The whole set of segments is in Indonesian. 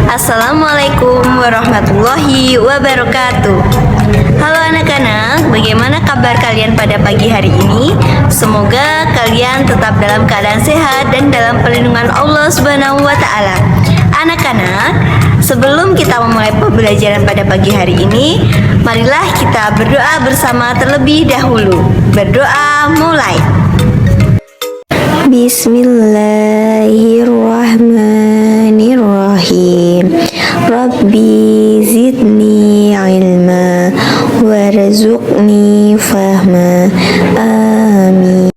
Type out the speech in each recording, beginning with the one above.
Assalamualaikum warahmatullahi wabarakatuh. Halo anak-anak, bagaimana kabar kalian pada pagi hari ini? Semoga kalian tetap dalam keadaan sehat dan dalam perlindungan Allah Subhanahu wa taala. Anak-anak, sebelum kita memulai pembelajaran pada pagi hari ini, marilah kita berdoa bersama terlebih dahulu. Berdoa mulai. Bismillahirrahmanirrahim. Rabbi zidni ilma warzuqni fahma. Amin.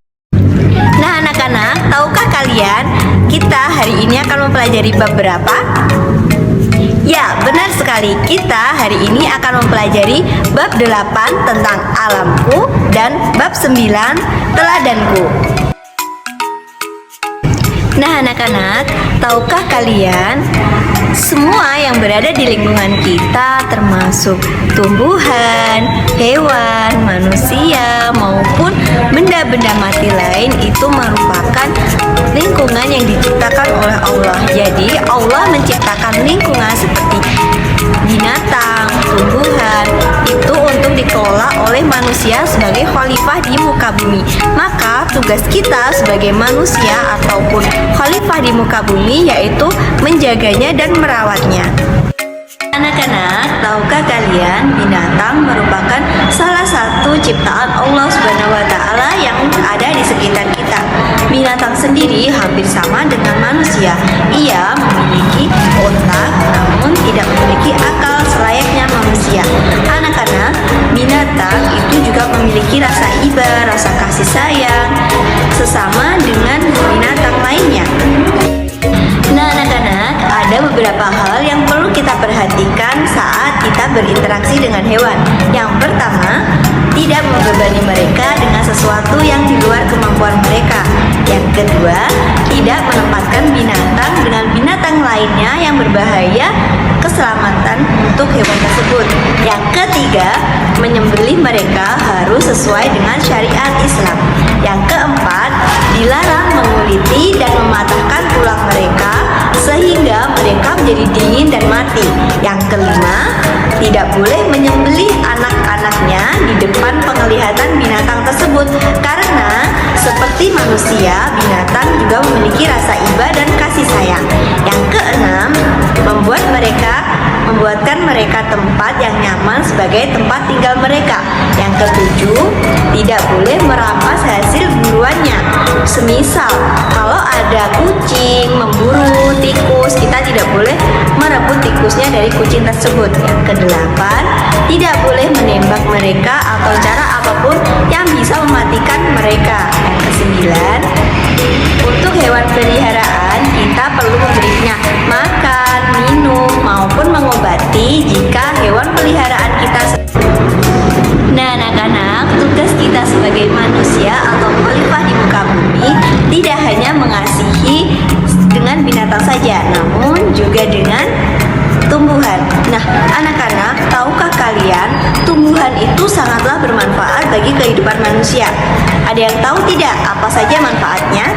Nah anak-anak, tahukah kalian kita hari ini akan mempelajari bab berapa? Ya, benar sekali. Kita hari ini akan mempelajari bab 8 tentang alamku dan bab 9 teladanku. Nah anak-anak, tahukah kalian semua yang berada di lingkungan kita termasuk tumbuhan, hewan, manusia maupun benda-benda mati lain itu merupakan lingkungan yang diciptakan oleh Allah. Jadi Allah menciptakan lingkungan seperti binatang, tumbuhan itu untuk dikelola oleh manusia sebagai khalifah di muka bumi. Maka tugas kita sebagai manusia ataupun khalifah di muka bumi yaitu menjaganya dan merawatnya. Anak-anak, tahukah kalian binatang merupakan salah satu ciptaan Allah Subhanahu wa taala yang ada di sekitar kita. Binatang sendiri hampir sama dengan manusia. Ia memiliki otak namun tidak memiliki akal selayaknya manusia. Anak-anak, binatang itu juga memiliki rasa iba, rasa kasih sayang sesama dengan binatang lainnya. Nah anak-anak, ada beberapa hal yang perlu kita perhatikan saat kita berinteraksi dengan hewan. Yang pertama, tidak membebani mereka dengan sesuatu yang di luar kemampuan mereka. Yang kedua, tidak menempatkan binatang dengan binatang lainnya yang berbahaya keselamatan untuk hewan tersebut. Yang ketiga, menyembelih mereka harus sesuai dengan syariat Islam. Yang keempat, dilarang menguliti dan mematahkan tulang mereka sehingga mereka menjadi dingin dan mati. Yang kelima, tidak boleh menyembelih anak-anaknya di depan penglihatan binatang tersebut karena seperti manusia, binatang juga memiliki rasa iba dan kasih sayang. Yang keenam, membuatkan mereka tempat yang nyaman sebagai tempat tinggal mereka. Yang ketujuh, tidak boleh merampas hasil buruannya. Semisal, kalau ada kucing memburu tikus, kita tidak boleh merebut tikusnya dari kucing tersebut. Yang kedelapan, tidak boleh menembak mereka atau cara apapun yang bisa mematikan mereka. Yang kesembilan, untuk hewan peliharaan kita perlu memberinya makan, minum maupun mengobati jika hewan peliharaan kita. Nah anak-anak, tugas kita sebagai manusia atau khalifah di muka bumi tidak hanya mengasihi dengan binatang saja, namun juga dengan tumbuhan. Nah anak-anak, tahukah kalian tumbuhan itu sangatlah bermanfaat bagi kehidupan manusia? Ada yang tahu tidak apa saja manfaatnya?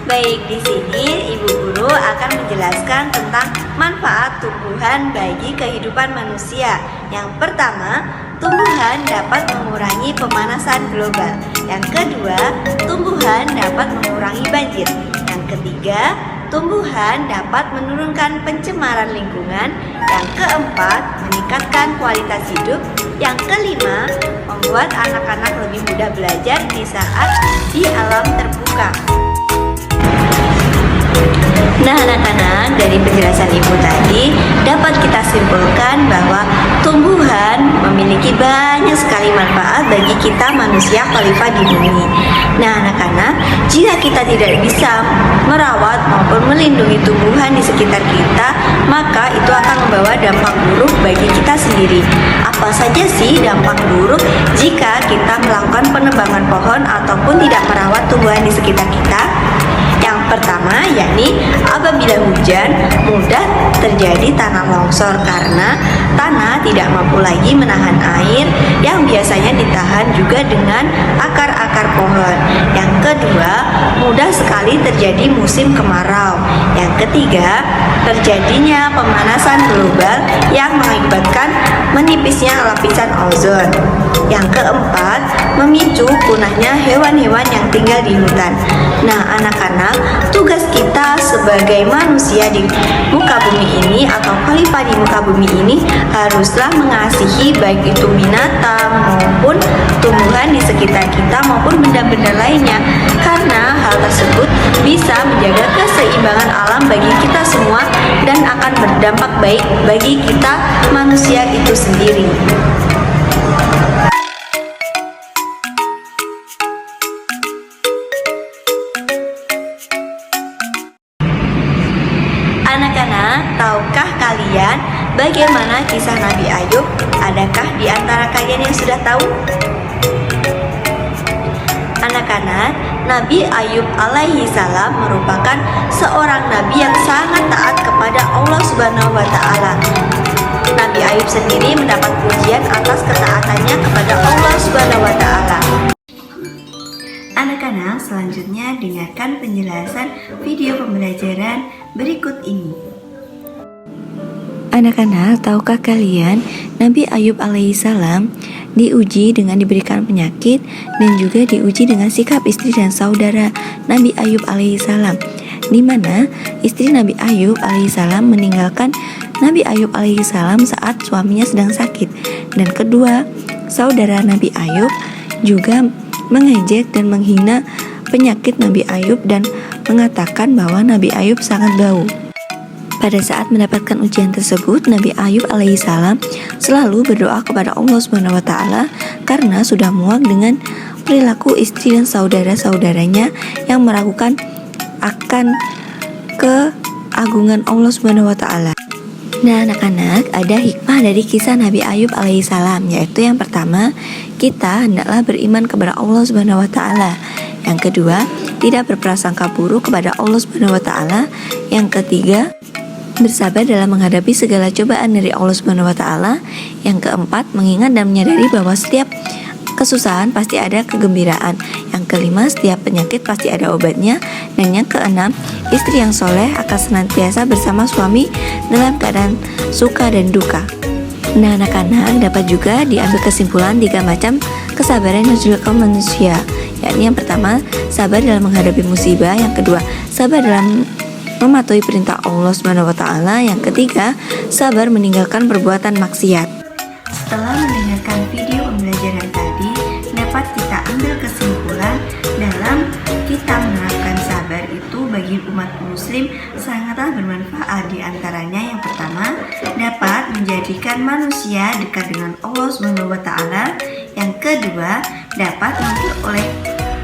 Baik, di sini Ibu Guru akan menjelaskan tentang manfaat tumbuhan bagi kehidupan manusia. Yang pertama, tumbuhan dapat mengurangi pemanasan global. Yang kedua, tumbuhan dapat mengurangi banjir. Yang ketiga, tumbuhan dapat menurunkan pencemaran lingkungan. Yang keempat, meningkatkan kualitas hidup. Yang kelima, membuat anak-anak lebih mudah belajar di saat di alam terbuka. Nah anak-anak, dari penjelasan Ibu tadi dapat kita simpulkan bahwa tumbuhan memiliki banyak sekali manfaat bagi kita manusia khalifah di bumi. Nah anak-anak, jika kita tidak bisa merawat maupun melindungi tumbuhan di sekitar kita, maka itu akan membawa dampak buruk bagi kita sendiri. Apa saja sih dampak buruk jika kita melakukan penebangan pohon ataupun tidak merawat tumbuhan di sekitar kita? Yang Pertama, yakni apabila hujan mudah terjadi tanah longsor karena tanah tidak mampu lagi menahan air yang biasanya ditahan juga dengan akar-akar pohon. Yang kedua, mudah sekali terjadi musim kemarau. Yang ketiga, terjadinya pemanasan global yang mengakibatkan menipisnya lapisan ozon. Yang keempat, memicu punahnya hewan-hewan yang tinggal di hutan. Nah, anak-anak, tugas kita sebagai manusia di muka bumi ini atau khalifah di muka bumi ini haruslah mengasihi baik itu binatang maupun tumbuhan di sekitar kita maupun benda-benda lainnya, karena hal tersebut bisa menjaga keseimbangan alam bagi kita semua dan akan berdampak baik bagi kita manusia itu sendiri. Anak-anak, tahukah kalian bagaimana kisah Nabi Ayub? Adakah di antara kalian yang sudah tahu? Anak-anak, Nabi Ayub alaihi salam merupakan seorang nabi yang sangat taat kepada Allah Subhanahu wa taala. Nabi Ayub sendiri mendapat pujian atas ketaatannya kepada Allah Subhanahu wa taala. Anak-anak, selanjutnya dengarkan penjelasan video pembelajaran berikut ini. Anak-anak, tahukah kalian Nabi Ayub alaihissalam diuji dengan diberikan penyakit dan juga diuji dengan sikap istri dan saudara Nabi Ayub alaihissalam, di mana istri Nabi Ayub alaihissalam meninggalkan Nabi Ayub alaihissalam saat suaminya sedang sakit, dan kedua saudara Nabi Ayub juga mengejek dan menghina penyakit Nabi Ayub dan mengatakan bahwa Nabi Ayub sangat bau. Pada saat mendapatkan ujian tersebut, Nabi Ayub alaihissalam selalu berdoa kepada Allah Subhanahu wa taala karena sudah muak dengan perilaku istri dan saudara-saudaranya yang meragukan akan keagungan Allah Subhanahu wa taala. Nah, anak-anak, ada hikmah dari kisah Nabi Ayub alaihissalam, yaitu yang pertama, kita hendaklah beriman kepada Allah Subhanahu wa taala. Yang kedua, tidak berprasangka buruk kepada Allah Subhanahu wa taala. Yang ketiga, bersabar dalam menghadapi segala cobaan dari Allah Subhanahu wa taala. Yang keempat, mengingat dan menyadari bahwa setiap kesusahan pasti ada kegembiraan. Yang kelima, setiap penyakit pasti ada obatnya. Dan yang keenam, istri yang soleh akan senantiasa bersama suami dalam keadaan suka dan duka. Nah, anak-anak, dapat juga diambil kesimpulan 3 macam kesabaran yang dilakukan manusia, yakni yang pertama, sabar dalam menghadapi musibah. Yang kedua, sabar dalam mematuhi perintah Allah Subhanahu wa taala. Yang ketiga, sabar meninggalkan perbuatan maksiat. Setelah mendengarkan video pembelajaran tadi, dapat kita ambil kesimpulan dalam kita menerapkan sabar itu bagi umat muslim sangatlah bermanfaat. Di antaranya yang pertama, dapat menjadikan manusia dekat dengan Allah Subhanahu wa taala. Yang kedua, dapat memperoleh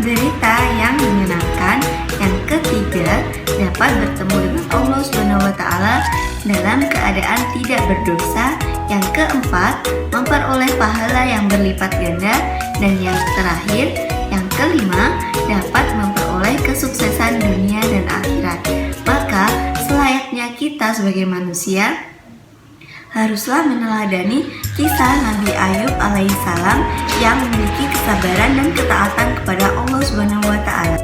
berita yang menyenangkan. Yang ketiga, dapat bertemu dengan Allah Subhanahu wa taala dalam keadaan tidak berdosa. Yang keempat, memperoleh pahala yang berlipat ganda. Dan yang terakhir, yang kelima, dapat memperoleh kesuksesan dunia dan akhirat. Maka selayaknya kita sebagai manusia haruslah meneladani kisah Nabi Ayub alaihissalam yang memiliki kesabaran dan ketaatan kepada Allah Subhanahu wa taala.